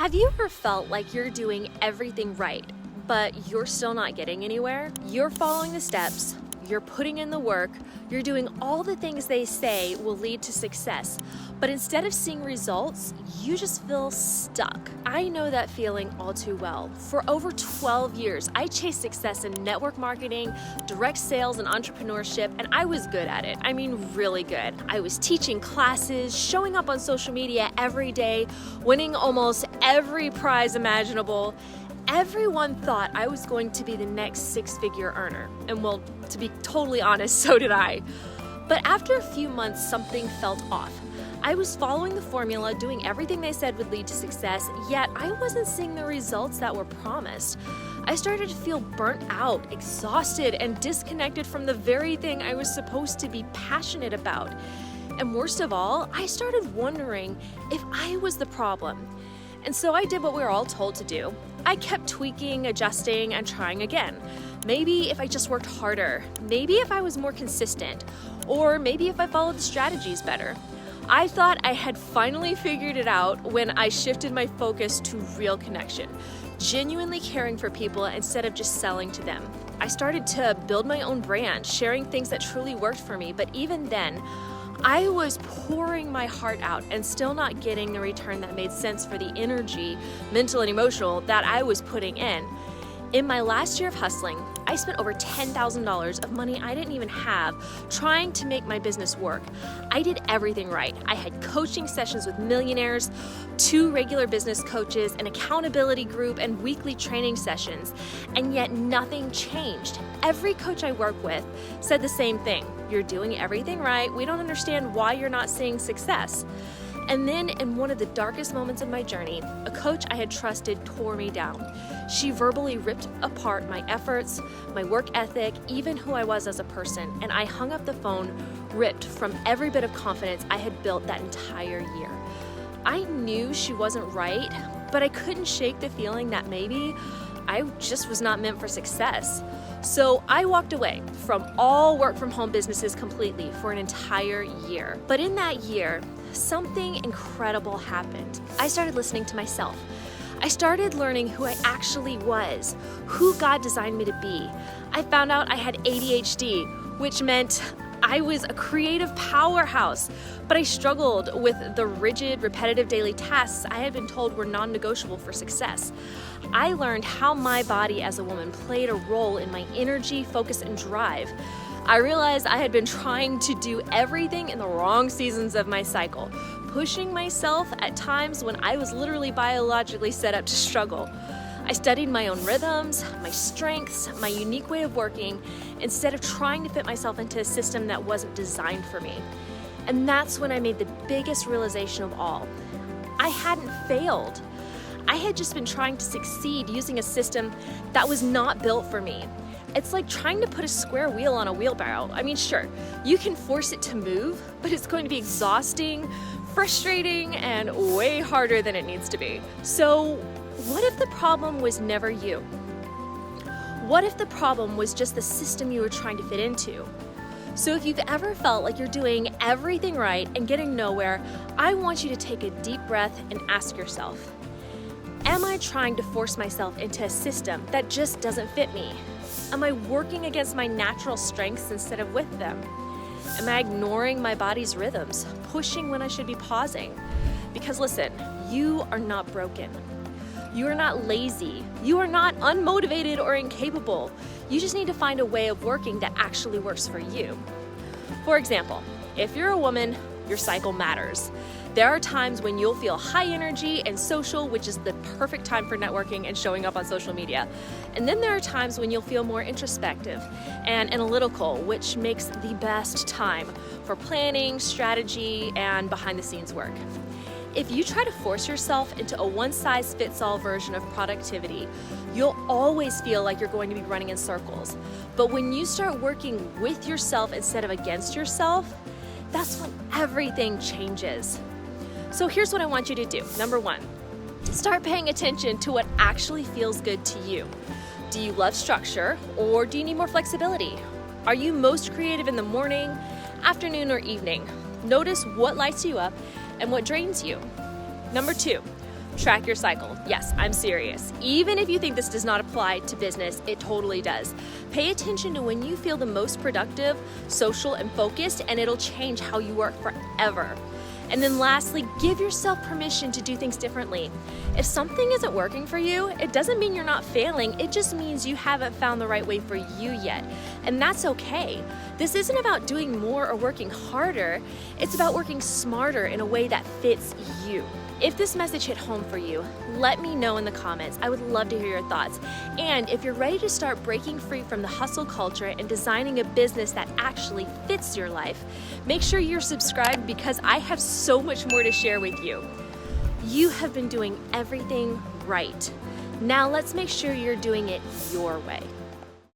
Have you ever felt like you're doing everything right, but you're still not getting anywhere? You're following the steps, you're putting in the work, you're doing all the things they say will lead to success, but instead of seeing results, you just feel stuck. I know that feeling all too well. For over 12 years, I chased success in network marketing, direct sales, and entrepreneurship, and I was good at it. I mean, really good. I was teaching classes, showing up on social media every day, winning almost every prize imaginable. Everyone thought I was going to be the next six-figure earner. And well, to be totally honest, so did I. But after a few months, something felt off. I was following the formula, doing everything they said would lead to success, yet I wasn't seeing the results that were promised. I started to feel burnt out, exhausted, and disconnected from the very thing I was supposed to be passionate about. And worst of all, I started wondering if I was the problem. And so I did what we were all told to do. I kept tweaking, adjusting, and trying again. Maybe if I just worked harder, maybe if I was more consistent, or maybe if I followed the strategies better. I thought I had finally figured it out when I shifted my focus to real connection, genuinely caring for people instead of just selling to them. I started to build my own brand, sharing things that truly worked for me, but even then, I was pouring my heart out and still not getting the return that made sense for the energy, mental and emotional, that I was putting in. In my last year of hustling, I spent over $10,000 of money I didn't even have trying to make my business work. I did everything right. I had coaching sessions with millionaires, 2 regular business coaches, an accountability group, and weekly training sessions, and yet nothing changed. Every coach I work with said the same thing. You're doing everything right. We don't understand why you're not seeing success. And then in one of the darkest moments of my journey, a coach I had trusted tore me down. She verbally ripped apart my efforts, my work ethic, even who I was as a person, and I hung up the phone, ripped from every bit of confidence I had built that entire year. I knew she wasn't right, but I couldn't shake the feeling that maybe I just was not meant for success. So I walked away from all work from home businesses completely for an entire year. But in that year, something incredible happened. I started listening to myself. I started learning who I actually was, who God designed me to be. I found out I had ADHD, which meant I was a creative powerhouse, but I struggled with the rigid, repetitive daily tasks I had been told were non-negotiable for success. I learned how my body as a woman played a role in my energy, focus, and drive. I realized I had been trying to do everything in the wrong seasons of my cycle, pushing myself at times when I was literally biologically set up to struggle. I studied my own rhythms, my strengths, my unique way of working, instead of trying to fit myself into a system that wasn't designed for me. And that's when I made the biggest realization of all. I hadn't failed. I had just been trying to succeed using a system that was not built for me. It's like trying to put a square wheel on a wheelbarrow. I mean, sure, you can force it to move, but it's going to be exhausting, frustrating, and way harder than it needs to be. So, what if the problem was never you? What if the problem was just the system you were trying to fit into? So if you've ever felt like you're doing everything right and getting nowhere, I want you to take a deep breath and ask yourself, am I trying to force myself into a system that just doesn't fit me? Am I working against my natural strengths instead of with them? Am I ignoring my body's rhythms, pushing when I should be pausing? Because listen, you are not broken. You are not lazy. You are not unmotivated or incapable. You just need to find a way of working that actually works for you. For example, if you're a woman, your cycle matters. There are times when you'll feel high energy and social, which is the perfect time for networking and showing up on social media. And then there are times when you'll feel more introspective and analytical, which makes the best time for planning, strategy, and behind-the-scenes work. If you try to force yourself into a one-size-fits-all version of productivity, you'll always feel like you're going to be running in circles. But when you start working with yourself instead of against yourself, that's when everything changes. So here's what I want you to do. Number 1, start paying attention to what actually feels good to you. Do you love structure, or do you need more flexibility? Are you most creative in the morning, afternoon, or evening? Notice what lights you up and what drains you. Number 2, Track your cycle. Yes, I'm serious. Even if you think this does not apply to business, it totally does. Pay attention to when you feel the most productive, social, and focused, and it'll change how you work forever. And then lastly, give yourself permission to do things differently. If something isn't working for you, it doesn't mean you're not failing. It just means you haven't found the right way for you yet. And that's okay. This isn't about doing more or working harder. It's about working smarter in a way that fits you. If this message hit home for you, let me know in the comments. I would love to hear your thoughts. And if you're ready to start breaking free from the hustle culture and designing a business that actually fits your life, make sure you're subscribed because I have so much more to share with you. You have been doing everything right. Now let's make sure you're doing it your way.